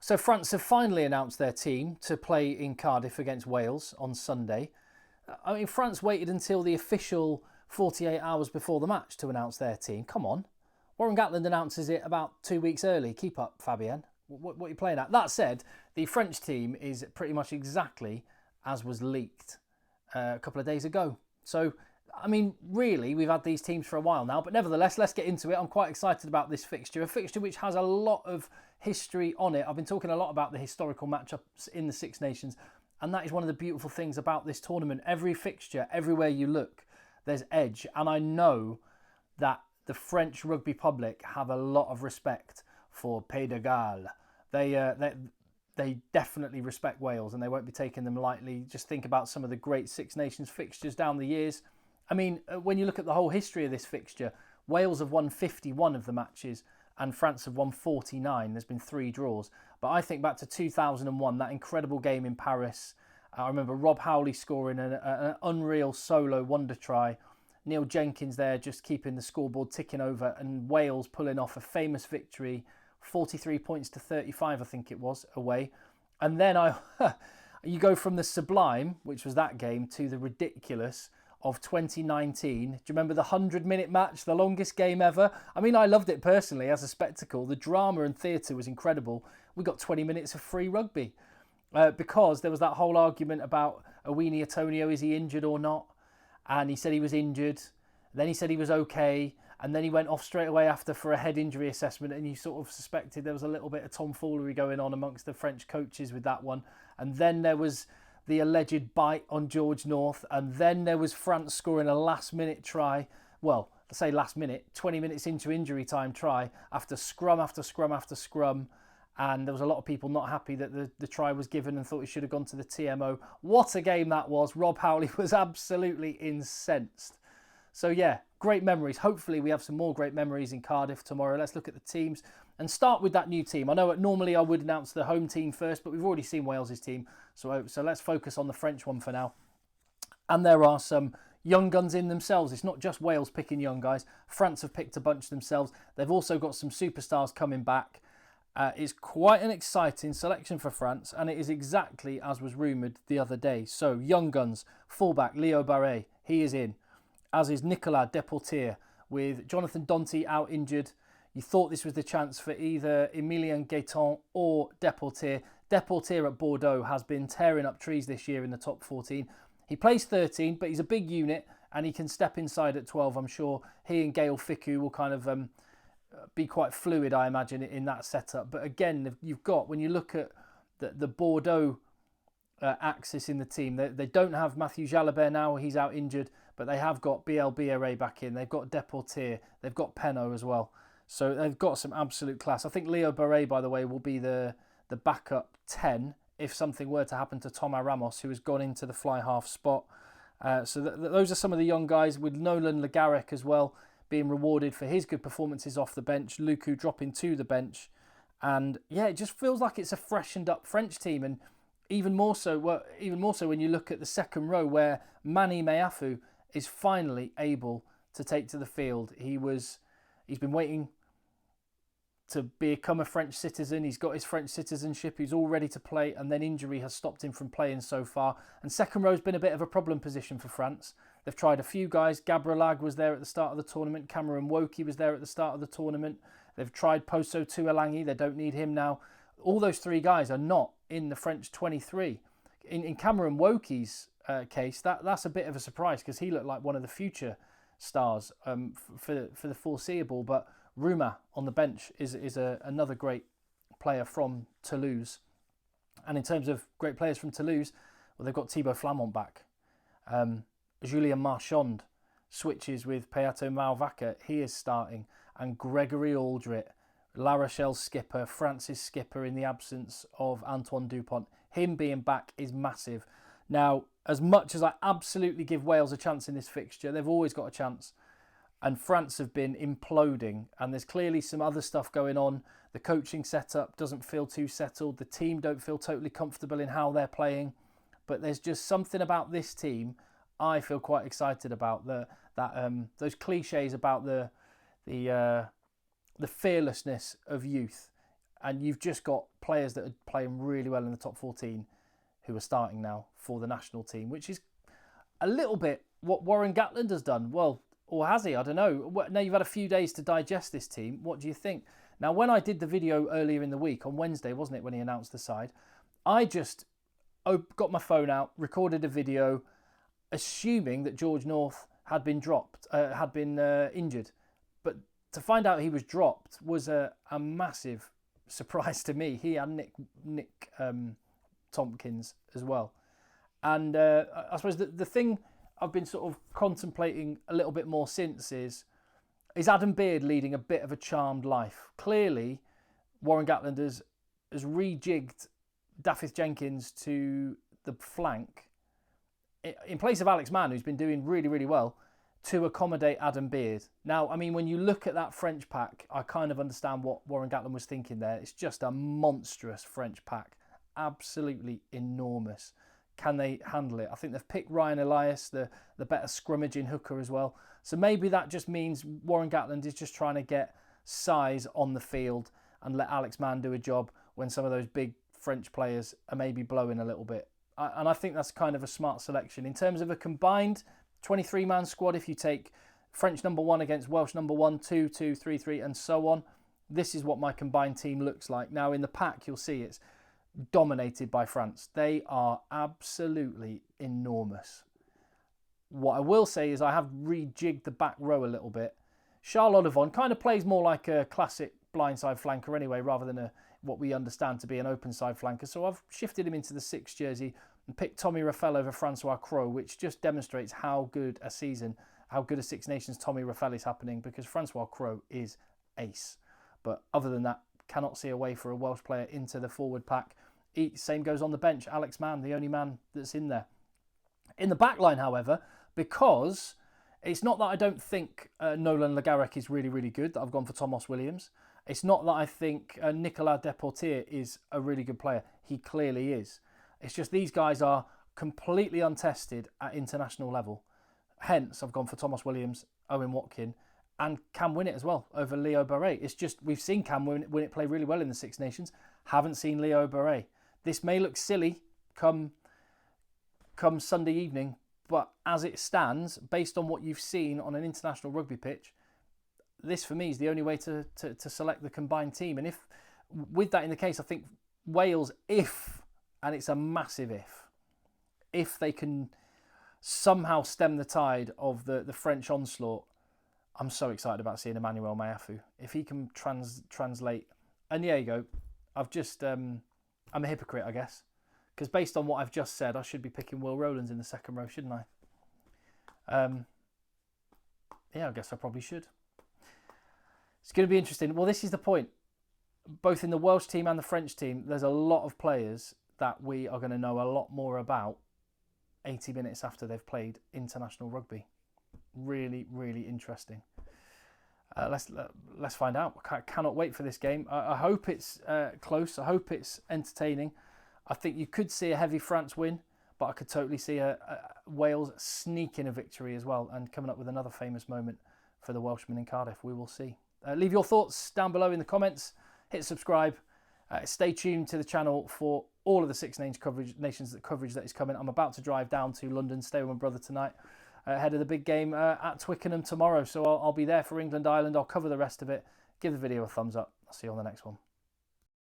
So France have finally announced their team to play in Cardiff against Wales on Sunday. I mean, France waited until the official 48 hours before the match to announce their team. Come on. Warren Gatland announces it about 2 weeks early. Keep up, Fabienne. What are you playing at? That said, the French team is pretty much exactly as was leaked a couple of days ago. So, I mean, really, we've had these teams for a while now, but nevertheless, let's get into it. I'm quite excited about this fixture, a fixture which has a lot of history on it. I've been talking a lot about the historical matchups in the Six Nations, and that is one of the beautiful things about this tournament. Every fixture, everywhere you look, there's edge, and I know that the French rugby public have a lot of respect for Pays de Galles. They definitely respect Wales, and they won't be taking them lightly. Just think about some of the great Six Nations fixtures down the years. I mean, when you look at the whole history of this fixture, Wales have won 51 of the matches and France have won 49. There's been 3 draws. But I think back to 2001, that incredible game in Paris. I remember Rob Howley scoring an unreal solo wonder try. Neil Jenkins there just keeping the scoreboard ticking over, and Wales pulling off a famous victory, 43 points to 35, I think it was, away. And then you go from the sublime, which was that game, to the ridiculous of 2019. Do you remember the 100-minute match, the longest game ever? I mean, I loved it personally as a spectacle. The drama and theatre was incredible. We got 20 minutes of free rugby because there was that whole argument about Owini Atonio, is he injured or not? And he said he was injured. Then he said he was okay. And then he went off straight away after for a head injury assessment, and you sort of suspected there was a little bit of tomfoolery going on amongst the French coaches with that one. And then there was the alleged bite on George North, and then there was France scoring a last-minute try. Well, I say last minute, 20 minutes into injury time try, after scrum after scrum after scrum, and there was a lot of people not happy that the try was given and thought it should have gone to the TMO. What a game that was. Rob Howley was absolutely incensed. So yeah, great memories. Hopefully we have some more great memories in Cardiff tomorrow. Let's look at the teams and start with that new team. I know normally I would announce the home team first, but we've already seen Wales's team. So let's focus on the French one for now. And there are some young guns in themselves. It's not just Wales picking young guys. France have picked a bunch themselves. They've also got some superstars coming back. It's quite an exciting selection for France, and it is exactly as was rumoured the other day. So young guns, fullback Leo Barret, he is in. As is Nicolas Deportier, with Jonathan Danty out injured. You thought this was the chance for either Emilien Gaetan or Deportier. Deportier at Bordeaux has been tearing up trees this year in the top 14. He plays 13, but he's a big unit and he can step inside at 12. I'm sure he and Gael Fickou will kind of be quite fluid, I imagine, in that setup. But again, you've got, when you look at the Bordeaux axis in the team, they don't have Matthew Jalabert now, he's out injured, but they have got BL back in, they've got Deportier, they've got Penaud as well, so they've got some absolute class. I think Leo Barret, by the way, will be the backup 10 if something were to happen to Thomas Ramos, who has gone into the fly half spot. So those are some of the young guys, with Nolan Le Garrec as well being rewarded for his good performances off the bench, Luku dropping to the bench, and yeah, it just feels like it's a freshened up French team. And even more so when you look at the second row, where Mani Meafou is finally able to take to the field. He's been waiting to become a French citizen. He's got his French citizenship. He's all ready to play, and then injury has stopped him from playing so far. And second row's been a bit of a problem position for France. They've tried a few guys. Gabrielague was there at the start of the tournament. Cameron Woki was there at the start of the tournament. They've tried Poso Tuolangi. They don't need him now. All those 3 guys are not in the French 23. In Cameron Woki's case, that's a bit of a surprise, because he looked like one of the future stars for the foreseeable. But Rouma on the bench is another great player from Toulouse. And in terms of great players from Toulouse, well, they've got Thibaut Flamand back. Julien Marchand switches with Peato Malvaca. He is starting. And Gregory Aldrit, La Rochelle's skipper, France's skipper in the absence of Antoine Dupont. Him being back is massive. Now, as much as I absolutely give Wales a chance in this fixture, they've always got a chance. And France have been imploding, and there's clearly some other stuff going on. The coaching setup doesn't feel too settled. The team don't feel totally comfortable in how they're playing. But there's just something about this team I feel quite excited about. Those cliches about the fearlessness of youth. And you've just got players that are playing really well in the top 14 who are starting now for the national team, which is a little bit what Warren Gatland has done. Well, or has he? I don't know. Now you've had a few days to digest this team. What do you think? Now, when I did the video earlier in the week, on Wednesday, wasn't it, when he announced the side, I just got my phone out, recorded a video, assuming that George North had been dropped, had been injured. But to find out he was dropped was a massive surprise to me. He and Nick Tompkins as well. And I suppose the thing I've been sort of contemplating a little bit more since is Adam Beard leading a bit of a charmed life? Clearly, Warren Gatland has rejigged Dafydd Jenkins to the flank in place of Alex Mann, who's been doing really, really well, to accommodate Adam Beard. Now, I mean, when you look at that French pack, I kind of understand what Warren Gatland was thinking there. It's just a monstrous French pack. Absolutely enormous. Can they handle it? I think they've picked Ryan Elias, the better scrummaging hooker as well. So maybe that just means Warren Gatland is just trying to get size on the field and let Alex Mann do a job when some of those big French players are maybe blowing a little bit. And I think that's kind of a smart selection. In terms of a combined 23-man squad, if you take French number 1 against Welsh number 1, 2, 2, 3, 3, and so on, this is what my combined team looks like. Now, in the pack, you'll see it's dominated by France. They are absolutely enormous. What I will say is I have rejigged the back row a little bit. Charles Ollivon kind of plays more like a classic blindside flanker anyway, rather than what we understand to be an open side flanker. So I've shifted him into the 6 jersey and picked Tommy Raffel over Francois Crowe, which just demonstrates how good a season, how good a Six Nations Tommy Raffel is happening, because Francois Crowe is ace. But other than that, cannot see a way for a Welsh player into the forward pack. Same goes on the bench. Alex Mann, the only man that's in there. In the back line, however, because it's not that I don't think Nolan Le Garrec is really, really good, that I've gone for Thomas Williams. It's not that I think Nicolas Deportier is a really good player. He clearly is. It's just these guys are completely untested at international level. Hence, I've gone for Thomas Williams, Owen Watkin, and Cam Winnett as well over Leo Barret. It's just we've seen Cam Winnett play really well in the Six Nations. Haven't seen Leo Barret. This may look silly come Sunday evening, but as it stands, based on what you've seen on an international rugby pitch, this for me is the only way to select the combined team. And if with that in the case, I think Wales, and it's a massive if they can somehow stem the tide of the French onslaught, I'm so excited about seeing Emmanuel Maeafu. If he can translate, and there you go, I'm a hypocrite, I guess, because based on what I've just said, I should be picking Will Rowlands in the second row, shouldn't I? Yeah, I guess I probably should. It's going to be interesting. Well, this is the point. Both in the Welsh team and the French team, there's a lot of players that we are going to know a lot more about 80 minutes after they've played international rugby. Really, really interesting. Let's find out. I cannot wait for this game. I hope it's close. I hope it's entertaining. I think you could see a heavy France win, but I could totally see a Wales sneaking a victory as well and coming up with another famous moment for the Welshmen in Cardiff. We will see. Leave your thoughts down below in the comments. Hit subscribe. Stay tuned to the channel for all of the Six Nations coverage that is coming. I'm about to drive down to London, stay with my brother tonight, ahead of the big game at Twickenham tomorrow. So I'll be there for England-Ireland. I'll cover the rest of it. Give the video a thumbs up. I'll see you on the next one.